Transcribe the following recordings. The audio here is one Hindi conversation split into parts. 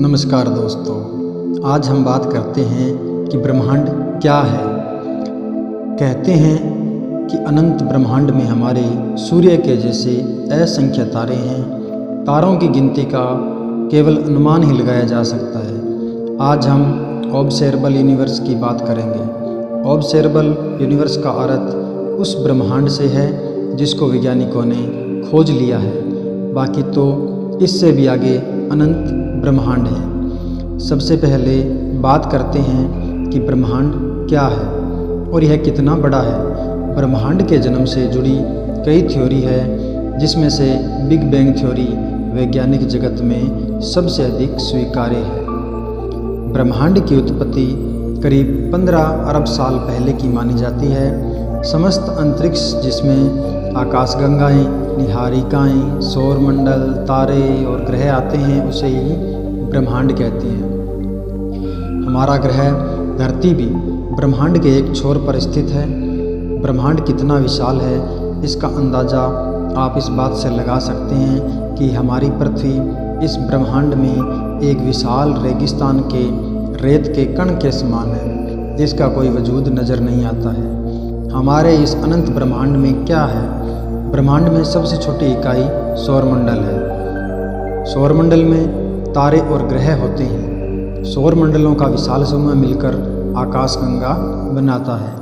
नमस्कार दोस्तों, आज हम बात करते हैं कि ब्रह्मांड क्या है। कहते हैं कि अनंत ब्रह्मांड में हमारे सूर्य के जैसे असंख्य तारे हैं। तारों की गिनती का केवल अनुमान ही लगाया जा सकता है। आज हम ऑब्जर्वेबल यूनिवर्स की बात करेंगे। ऑब्जर्वेबल यूनिवर्स का अर्थ उस ब्रह्मांड से है जिसको वैज्ञानिकों ने खोज लिया है। बाकी तो इससे भी आगे अनंत ब्रह्मांड है। सबसे पहले बात करते हैं कि ब्रह्मांड क्या है और यह कितना बड़ा है। ब्रह्मांड के जन्म से जुड़ी कई थ्योरी है, जिसमें से बिग बैंग थ्योरी वैज्ञानिक जगत में सबसे अधिक स्वीकार्य है। ब्रह्मांड की उत्पत्ति करीब 15 अरब साल पहले की मानी जाती है। समस्त अंतरिक्ष, जिसमें आकाशगंगाएं, निहारिकाएं, सौरमंडल, तारे और ग्रह आते हैं, उसे ही ब्रह्मांड कहते हैं। हमारा ग्रह धरती भी ब्रह्मांड के एक छोर पर स्थित है। ब्रह्मांड कितना विशाल है, इसका अंदाज़ा आप इस बात से लगा सकते हैं कि हमारी पृथ्वी इस ब्रह्मांड में एक विशाल रेगिस्तान के रेत के कण के समान है, जिसका कोई वजूद नज़र नहीं आता है। हमारे इस अनंत ब्रह्मांड में क्या है? ब्रह्मांड में सबसे छोटी इकाई सौरमंडल है। सौरमंडल में तारे और ग्रह होते हैं। सौरमंडलों का विशाल समूह मिलकर आकाशगंगा बनाता है।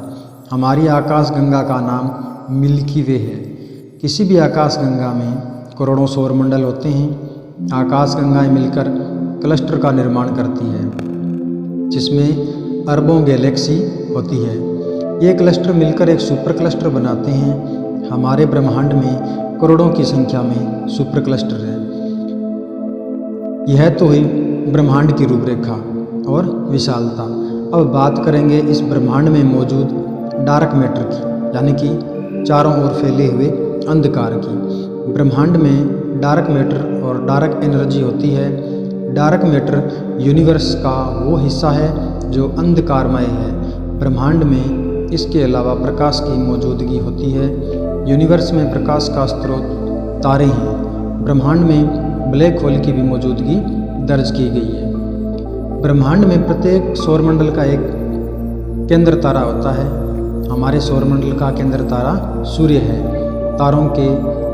हमारी आकाशगंगा का नाम मिल्की वे है। किसी भी आकाशगंगा में करोड़ों सौरमंडल होते हैं। आकाशगंगाएं मिलकर क्लस्टर का निर्माण करती है, जिसमें अरबों गैलेक्सी होती है। ये क्लस्टर मिलकर एक सुपर क्लस्टर बनाते हैं। हमारे ब्रह्मांड में करोड़ों की संख्या में सुपर क्लस्टर है। यह तो हुई ब्रह्मांड की रूपरेखा और विशालता। अब बात करेंगे इस ब्रह्मांड में मौजूद डार्क मैटर की, यानी कि चारों ओर फैले हुए अंधकार की। ब्रह्मांड में डार्क मैटर और डार्क एनर्जी होती है। डार्क मैटर यूनिवर्स का वो हिस्सा है जो अंधकारमय है। ब्रह्मांड में इसके अलावा प्रकाश की मौजूदगी होती है। यूनिवर्स में प्रकाश का स्रोत तारे हैं। ब्रह्मांड में ब्लैक होल की भी मौजूदगी दर्ज की गई है। ब्रह्मांड में प्रत्येक सौरमंडल का एक केंद्र तारा होता है। हमारे सौरमंडल का केंद्र तारा सूर्य है। तारों के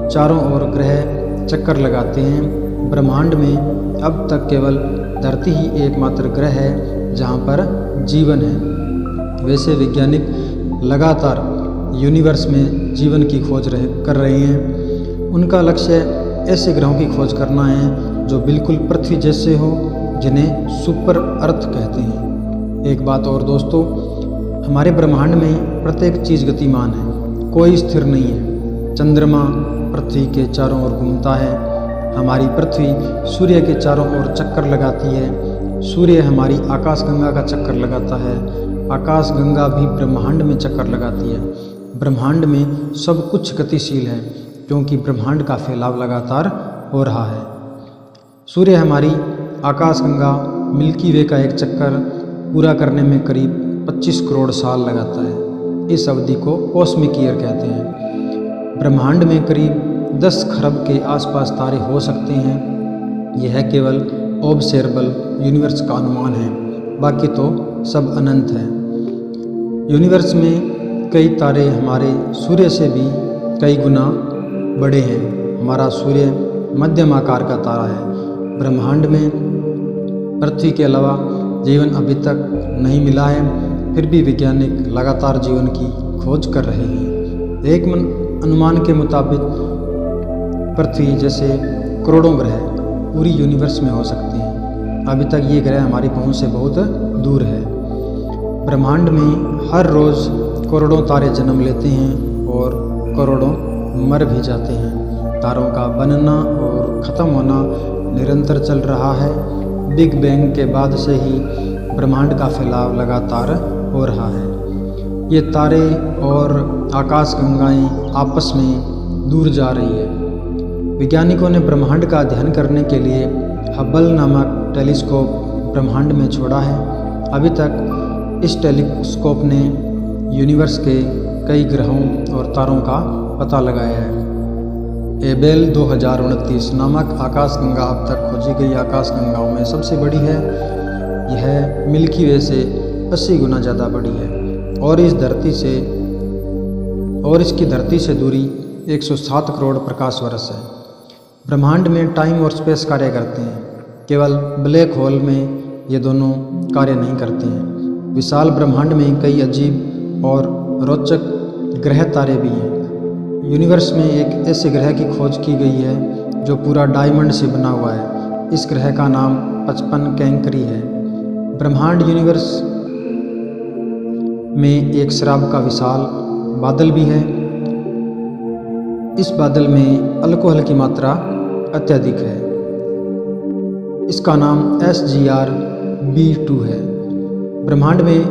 चारों ओर ग्रह चक्कर लगाते हैं। ब्रह्मांड में अब तक केवल धरती ही एकमात्र ग्रह है जहाँ पर जीवन है। वैसे वैज्ञानिक लगातार यूनिवर्स में जीवन की खोज कर रहे हैं। उनका लक्ष्य ऐसे ग्रहों की खोज करना है जो बिल्कुल पृथ्वी जैसे हो, जिन्हें सुपर अर्थ कहते हैं। एक बात और दोस्तों, हमारे ब्रह्मांड में प्रत्येक चीज़ गतिमान है, कोई स्थिर नहीं है। चंद्रमा पृथ्वी के चारों ओर घूमता है। हमारी पृथ्वी सूर्य के चारों ओर चक्कर लगाती है। सूर्य हमारी आकाशगंगा का चक्कर लगाता है। आकाशगंगा भी ब्रह्मांड में चक्कर लगाती है। ब्रह्मांड में सब कुछ गतिशील है, क्योंकि ब्रह्मांड का फैलाव लगातार हो रहा है। सूर्य हमारी आकाशगंगा मिल्की वे का एक चक्कर पूरा करने में करीब 25 करोड़ साल लगाता है। इस अवधि को कॉस्मिक ईयर कहते हैं। ब्रह्मांड में करीब 10 खरब के आसपास तारे हो सकते हैं। यह केवल ऑब्जर्वेबल यूनिवर्स का अनुमान है, बाकी तो सब अनंत है। यूनिवर्स में कई तारे हमारे सूर्य से भी कई गुना बड़े हैं। हमारा सूर्य मध्यम आकार का तारा है। ब्रह्मांड में पृथ्वी के अलावा जीवन अभी तक नहीं मिला है, फिर भी वैज्ञानिक लगातार जीवन की खोज कर रहे हैं। एक अनुमान के मुताबिक पृथ्वी जैसे करोड़ों ग्रह पूरी यूनिवर्स में हो सकते हैं। अभी तक ये ग्रह हमारी पहुंच से बहुत दूर है। ब्रह्मांड में हर रोज़ करोड़ों तारे जन्म लेते हैं और करोड़ों मर भी जाते हैं। तारों का बनना और ख़त्म होना निरंतर चल रहा है। बिग बैंग के बाद से ही ब्रह्मांड का फैलाव लगातार हो रहा है। ये तारे और आकाशगंगाएं आपस में दूर जा रही है। वैज्ञानिकों ने ब्रह्मांड का अध्ययन करने के लिए हबल नामक टेलीस्कोप ब्रह्मांड में छोड़ा है। अभी तक इस टेलीस्कोप ने यूनिवर्स के कई ग्रहों और तारों का पता लगाया है। एबेल 2029 नामक आकाशगंगा अब तक खोजी गई आकाशगंगाओं में सबसे बड़ी है। यह मिल्की वे से 80 गुना ज़्यादा बड़ी है और इसकी धरती से दूरी 107 करोड़ प्रकाश वर्ष है। ब्रह्मांड में टाइम और स्पेस कार्य करते हैं, केवल ब्लैक होल में ये दोनों कार्य नहीं करते हैं। विशाल ब्रह्मांड में कई अजीब और रोचक ग्रह तारे भी हैं। यूनिवर्स में एक ऐसे ग्रह की खोज की गई है जो पूरा डायमंड से बना हुआ है। इस ग्रह का नाम 55 कैंकरी है। ब्रह्मांड यूनिवर्स में एक शराब का विशाल बादल भी है। इस बादल में अल्कोहल की मात्रा अत्यधिक है। इसका नाम SGR B2 है। ब्रह्मांड में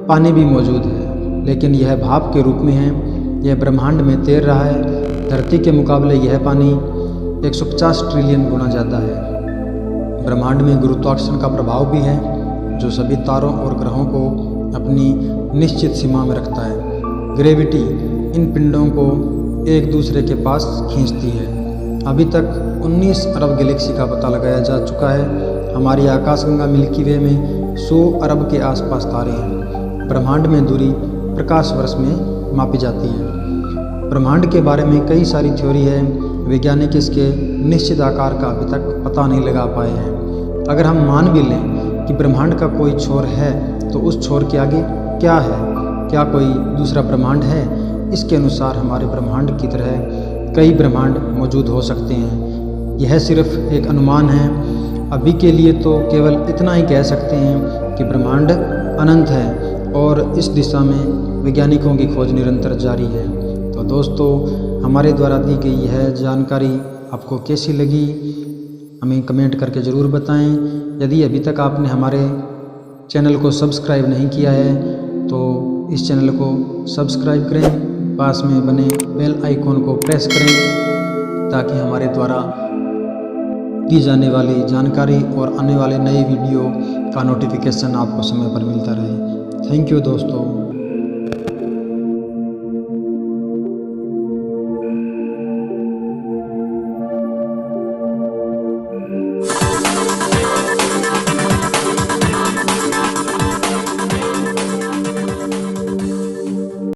पानी भी मौजूद है, लेकिन यह भाप के रूप में है। यह ब्रह्मांड में तैर रहा है। धरती के मुकाबले यह पानी 150 ट्रिलियन गुना ज़्यादा है। ब्रह्मांड में गुरुत्वाकर्षण का प्रभाव भी है, जो सभी तारों और ग्रहों को अपनी निश्चित सीमा में रखता है। ग्रेविटी इन पिंडों को एक दूसरे के पास खींचती है। अभी तक 19 अरब गैलेक्सी का पता लगाया जा चुका है। हमारी आकाशगंगा मिल्की वे में 100 अरब के आसपास तारे हैं। ब्रह्मांड में दूरी प्रकाश वर्ष में मापी जाती है। ब्रह्मांड के बारे में कई सारी थ्योरी है। वैज्ञानिक इसके निश्चित आकार का अभी तक पता नहीं लगा पाए हैं। अगर हम मान भी लें कि ब्रह्मांड का कोई छोर है, तो उस छोर के आगे क्या है? क्या कोई दूसरा ब्रह्मांड है? इसके अनुसार हमारे ब्रह्मांड की तरह कई ब्रह्मांड मौजूद हो सकते हैं। यह सिर्फ एक अनुमान है। अभी के लिए तो केवल इतना ही कह सकते हैं कि ब्रह्मांड अनंत है और इस दिशा में वैज्ञानिकों की खोज निरंतर जारी है। तो दोस्तों, हमारे द्वारा दी गई यह जानकारी आपको कैसी लगी, हमें कमेंट करके ज़रूर बताएं। यदि अभी तक आपने हमारे चैनल को सब्सक्राइब नहीं किया है, तो इस चैनल को सब्सक्राइब करें, पास में बने बेल आइकॉन को प्रेस करें, ताकि हमारे द्वारा दी जाने वाली जानकारी और आने वाले नए वीडियो का नोटिफिकेशन आपको समय पर मिलता रहे। थैंक यू दोस्तों।